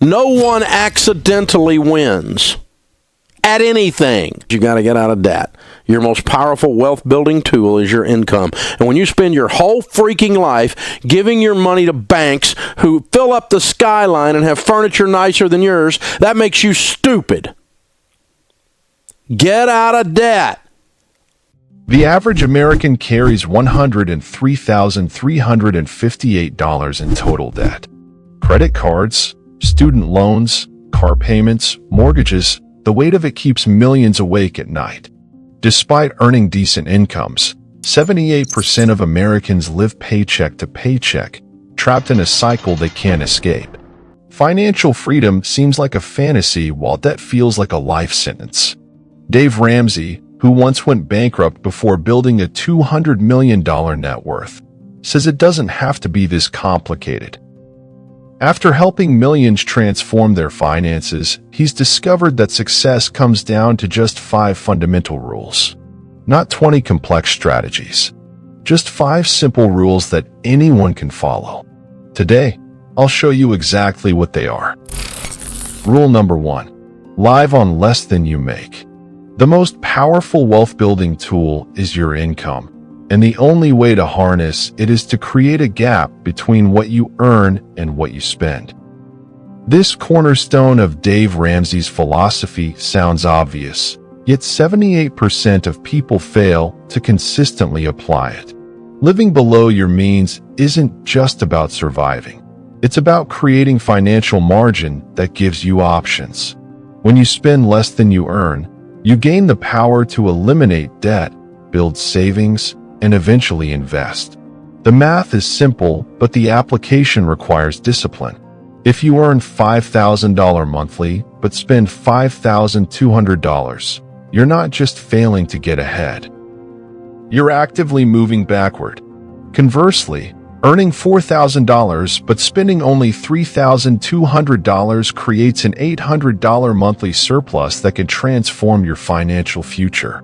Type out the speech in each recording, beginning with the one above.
No one accidentally wins at anything. You got to get out of debt. Your most powerful wealth building tool is your income. And when you spend your whole freaking life giving your money to banks who fill up the skyline and have furniture nicer than yours, that makes you stupid. Get out of debt. The average American carries $103,358 in total debt. Credit cards, student loans, car payments, mortgages, the weight of it keeps millions awake at night. Despite earning decent incomes, 78% of Americans live paycheck to paycheck, trapped in a cycle they can't escape. Financial freedom seems like a fantasy while debt feels like a life sentence. Dave Ramsey, who once went bankrupt before building a $200 million net worth, says it doesn't have to be this complicated. After helping millions transform their finances, he's discovered that success comes down to just 5 fundamental rules. Not 20 complex strategies. Just 5 simple rules that anyone can follow. Today, I'll show you exactly what they are. Rule number 1. Live on less than you make. The most powerful wealth-building tool is your income. And the only way to harness it is to create a gap between what you earn and what you spend. This cornerstone of Dave Ramsey's philosophy sounds obvious, yet 78% of people fail to consistently apply it. Living below your means isn't just about surviving. It's about creating financial margin that gives you options. When you spend less than you earn, you gain the power to eliminate debt, build savings, and eventually invest. The math is simple, but the application requires discipline. If you earn $5,000 monthly, but spend $5,200, you're not just failing to get ahead. You're actively moving backward. Conversely, earning $4,000 but spending only $3,200 creates an $800 monthly surplus that can transform your financial future.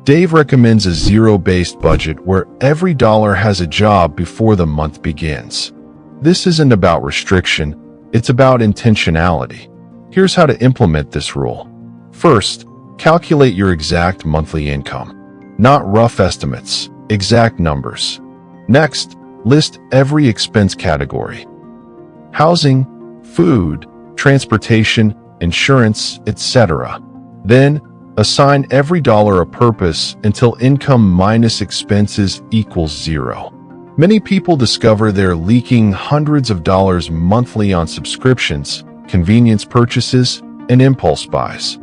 Dave recommends a zero-based budget where every dollar has a job before the month begins. This isn't about restriction, it's about intentionality. Here's how to implement this rule. First, calculate your exact monthly income. Not rough estimates, exact numbers. Next, list every expense category. Housing, food, transportation, insurance, etc. Then, assign every dollar a purpose until income minus expenses equals 0. Many people discover they're leaking hundreds of dollars monthly on subscriptions, convenience purchases, and impulse buys.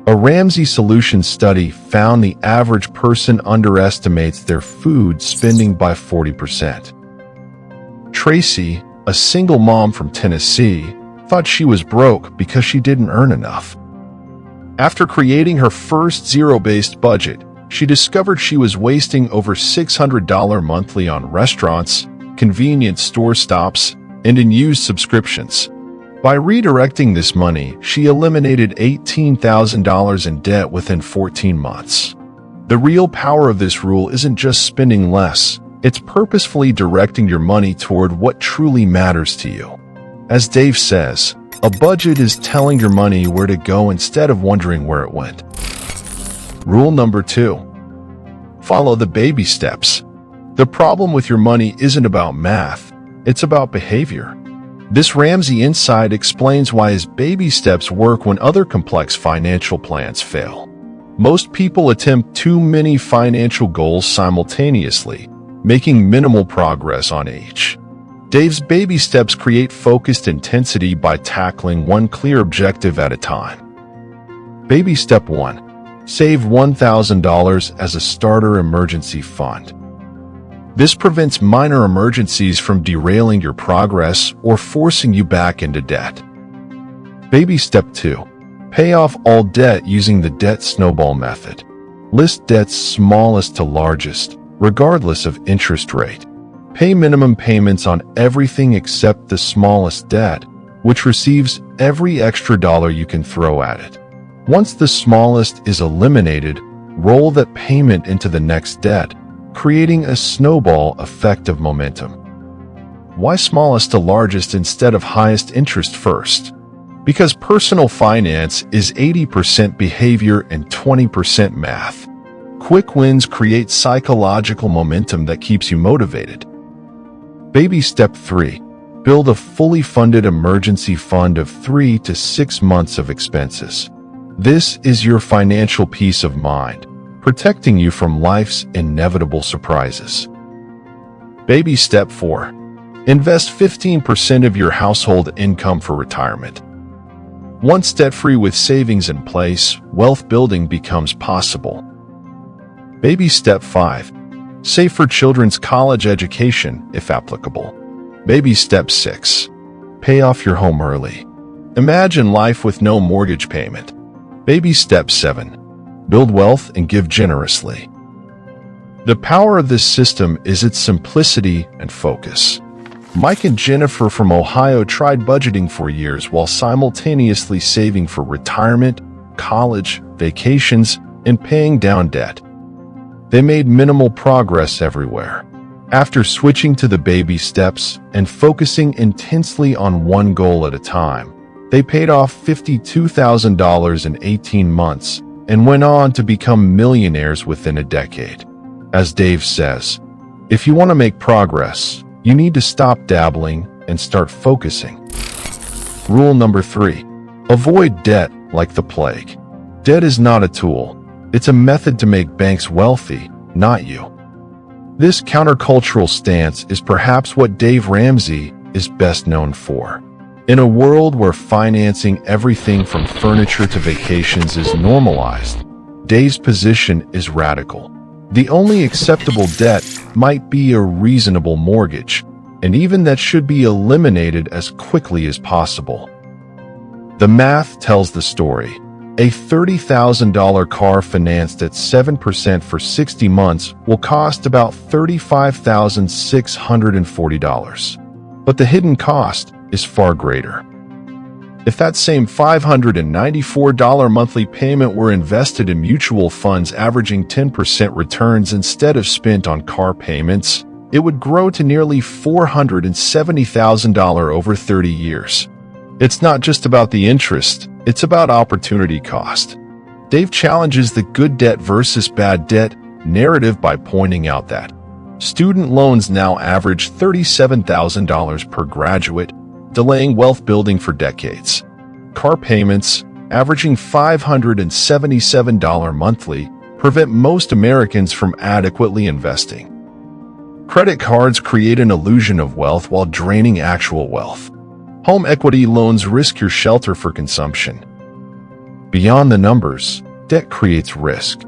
A Ramsey Solutions study found the average person underestimates their food spending by 40%. Tracy, a single mom from Tennessee, thought she was broke because she didn't earn enough. After creating her first zero-based budget, she discovered she was wasting over $600 monthly on restaurants, convenience store stops, and in used subscriptions. By redirecting this money, she eliminated $18,000 in debt within 14 months. The real power of this rule isn't just spending less, it's purposefully directing your money toward what truly matters to you. As Dave says, a budget is telling your money where to go instead of wondering where it went. Rule number 2. Follow the baby steps. The problem with your money isn't about math, it's about behavior. This Ramsey insight explains why his baby steps work when other complex financial plans fail. Most people attempt too many financial goals simultaneously, making minimal progress on each. Dave's baby steps create focused intensity by tackling one clear objective at a time. Baby step 1. Save $1,000 as a starter emergency fund. This prevents minor emergencies from derailing your progress or forcing you back into debt. Baby step 2. Pay off all debt using the debt snowball method. List debts smallest to largest, regardless of interest rate. Pay minimum payments on everything except the smallest debt, which receives every extra dollar you can throw at it. Once the smallest is eliminated, roll that payment into the next debt, creating a snowball effect of momentum. Why smallest to largest instead of highest interest first? Because personal finance is 80% behavior and 20% math. Quick wins create psychological momentum that keeps you motivated. Baby step 3. Build a fully funded emergency fund of 3 to 6 months of expenses. This is your financial peace of mind, protecting you from life's inevitable surprises. Baby step 4. Invest 15% of your household income for retirement. Once debt-free with savings in place, wealth building becomes possible. Baby step 5. Save for children's college education, if applicable. Baby step 6. Pay off your home early. Imagine life with no mortgage payment. Baby step 7. Build wealth and give generously. The power of this system is its simplicity and focus. Mike and Jennifer from Ohio tried budgeting for years while simultaneously saving for retirement, college, vacations, and paying down debt. They made minimal progress everywhere. After switching to the baby steps and focusing intensely on one goal at a time, they paid off $52,000 in 18 months and went on to become millionaires within a decade. As Dave says, if you want to make progress, you need to stop dabbling and start focusing. Rule number 3. Avoid debt like the plague. Debt is not a tool. It's a method to make banks wealthy, not you. This countercultural stance is perhaps what Dave Ramsey is best known for. In a world where financing everything from furniture to vacations is normalized, Dave's position is radical. The only acceptable debt might be a reasonable mortgage, and even that should be eliminated as quickly as possible. The math tells the story. A $30,000 car financed at 7% for 60 months will cost about $35,640. But the hidden cost is far greater. If that same $594 monthly payment were invested in mutual funds averaging 10% returns instead of spent on car payments, it would grow to nearly $470,000 over 30 years. It's not just about the interest, it's about opportunity cost. Dave challenges the good debt versus bad debt narrative by pointing out that student loans now average $37,000 per graduate, delaying wealth building for decades. Car payments, averaging $577 monthly, prevent most Americans from adequately investing. Credit cards create an illusion of wealth while draining actual wealth. Home equity loans risk your shelter for consumption. Beyond the numbers, debt creates risk.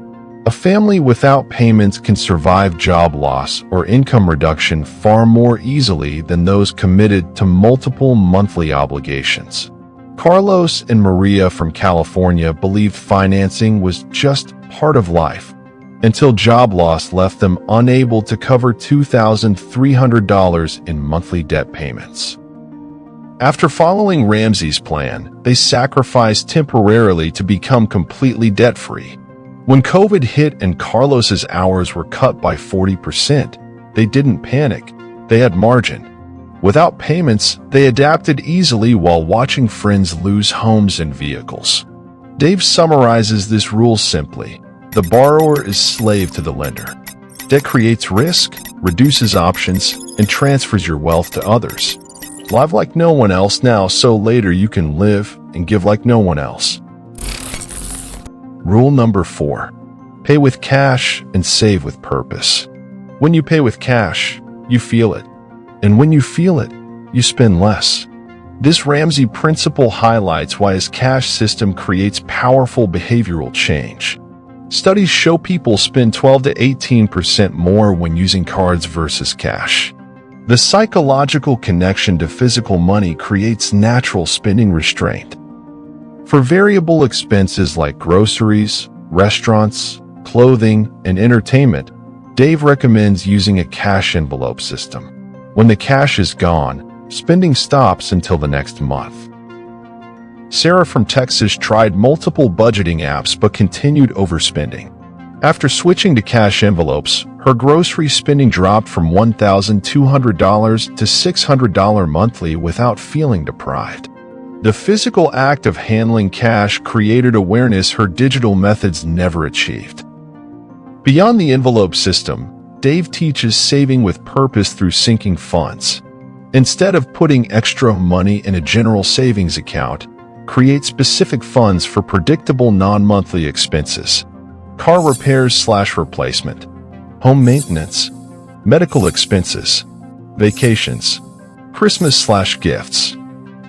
A family without payments can survive job loss or income reduction far more easily than those committed to multiple monthly obligations. Carlos and Maria from California believed financing was just part of life, until job loss left them unable to cover $2,300 in monthly debt payments. After following Ramsey's plan, they sacrificed temporarily to become completely debt-free. When COVID hit and Carlos's hours were cut by 40%, they didn't panic. They had margin. Without payments, they adapted easily while watching friends lose homes and vehicles. Dave summarizes this rule simply. The borrower is slave to the lender. Debt creates risk, reduces options, and transfers your wealth to others. Live like no one else now so later you can live and give like no one else. Rule number 4. Pay with cash and save with purpose. When you pay with cash, you feel it. And when you feel it, you spend less. This Ramsey principle highlights why his cash system creates powerful behavioral change. Studies show people spend 12 to 18% more when using cards versus cash. The psychological connection to physical money creates natural spending restraint. For variable expenses like groceries, restaurants, clothing, and entertainment, Dave recommends using a cash envelope system. When the cash is gone, spending stops until the next month. Sarah from Texas tried multiple budgeting apps but continued overspending. After switching to cash envelopes, her grocery spending dropped from $1,200 to $600 monthly without feeling deprived. The physical act of handling cash created awareness her digital methods never achieved. Beyond the envelope system, Dave teaches saving with purpose through sinking funds. Instead of putting extra money in a general savings account, create specific funds for predictable non-monthly expenses. Car repairs/replacement, home maintenance, medical expenses, vacations, Christmas/gifts,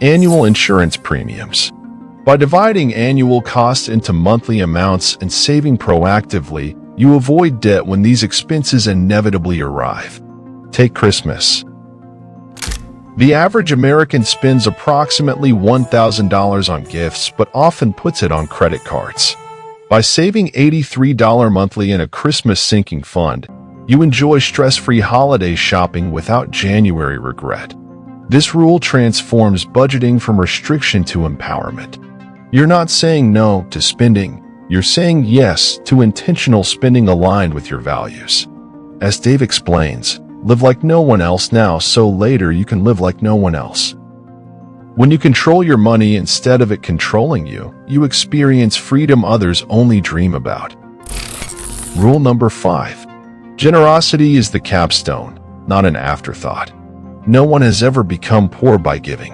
annual insurance premiums. By dividing annual costs into monthly amounts and saving proactively, you avoid debt when these expenses inevitably arrive. Take Christmas. The average American spends approximately $1,000 on gifts, but often puts it on credit cards. By saving $83 monthly in a Christmas sinking fund, you enjoy stress-free holiday shopping without January regret. This rule transforms budgeting from restriction to empowerment. You're not saying no to spending, you're saying yes to intentional spending aligned with your values. As Dave explains, live like no one else now so later you can live like no one else. When you control your money instead of it controlling you, you experience freedom others only dream about. Rule number 5. Generosity is the capstone, not an afterthought. No one has ever become poor by giving.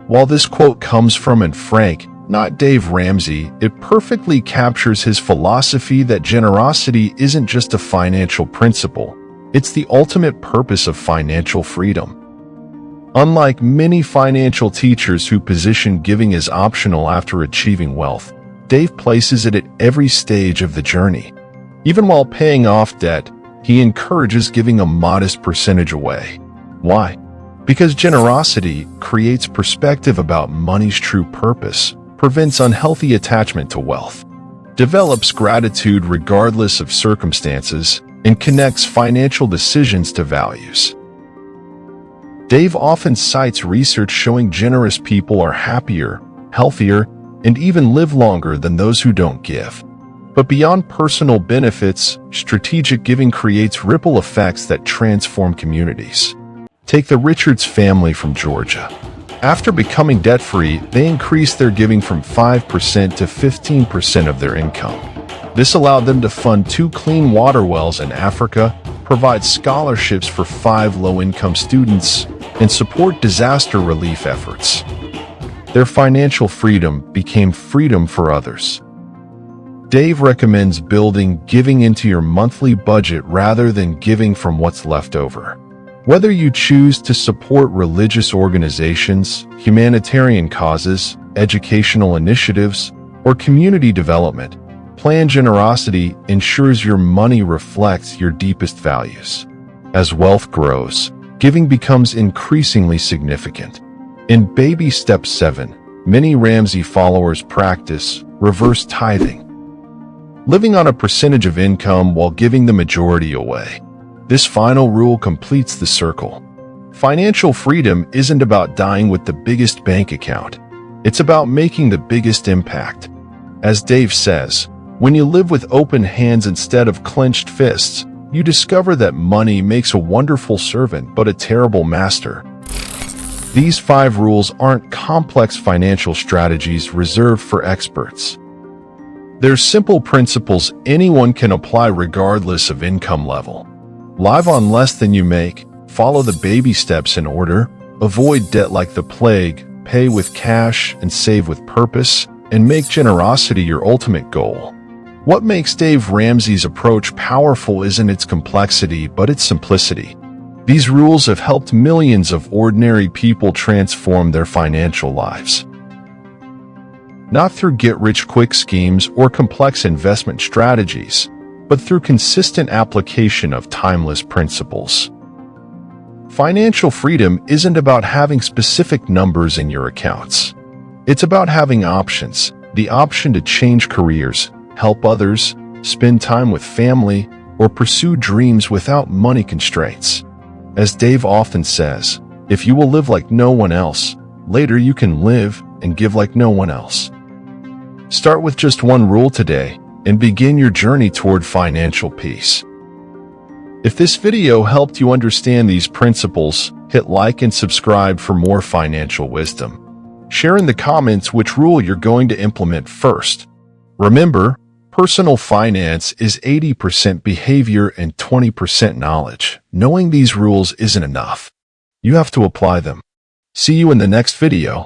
While this quote comes from Frank, not Dave Ramsey, it perfectly captures his philosophy that generosity isn't just a financial principle, it's the ultimate purpose of financial freedom. Unlike many financial teachers who position giving as optional after achieving wealth, Dave places it at every stage of the journey. Even while paying off debt, he encourages giving a modest percentage away. Why? Because generosity creates perspective about money's true purpose, prevents unhealthy attachment to wealth, develops gratitude regardless of circumstances, and connects financial decisions to values. Dave often cites research showing generous people are happier, healthier, and even live longer than those who don't give. But beyond personal benefits, strategic giving creates ripple effects that transform communities. Take the Richards family from Georgia. After becoming debt-free, they increased their giving from 5% to 15% of their income. This allowed them to fund 2 clean water wells in Africa, provide scholarships for 5 low-income students, and support disaster relief efforts. Their financial freedom became freedom for others. Dave recommends building giving into your monthly budget rather than giving from what's left over. Whether you choose to support religious organizations, humanitarian causes, educational initiatives, or community development, planned generosity ensures your money reflects your deepest values. As wealth grows, giving becomes increasingly significant. In Baby Step 7, many Ramsey followers practice reverse tithing, living on a percentage of income while giving the majority away. This final rule completes the circle. Financial freedom isn't about dying with the biggest bank account. It's about making the biggest impact. As Dave says, when you live with open hands instead of clenched fists, you discover that money makes a wonderful servant but a terrible master. These 5 rules aren't complex financial strategies reserved for experts. They're simple principles anyone can apply regardless of income level. Live on less than you make, follow the baby steps in order, avoid debt like the plague, pay with cash and save with purpose, and make generosity your ultimate goal. What makes Dave Ramsey's approach powerful isn't its complexity, but its simplicity. These rules have helped millions of ordinary people transform their financial lives. Not through get-rich-quick schemes or complex investment strategies, but through consistent application of timeless principles. Financial freedom isn't about having specific numbers in your accounts. It's about having options, the option to change careers, help others, spend time with family, or pursue dreams without money constraints. As Dave often says, if you will live like no one else, later you can live and give like no one else. Start with just one rule today. and begin your journey toward financial peace. If this video helped you understand these principles, hit like and subscribe for more financial wisdom. Share in the comments which rule you're going to implement first. Remember, personal finance is 80% behavior and 20% knowledge. Knowing these rules isn't enough. You have to apply them. See you in the next video.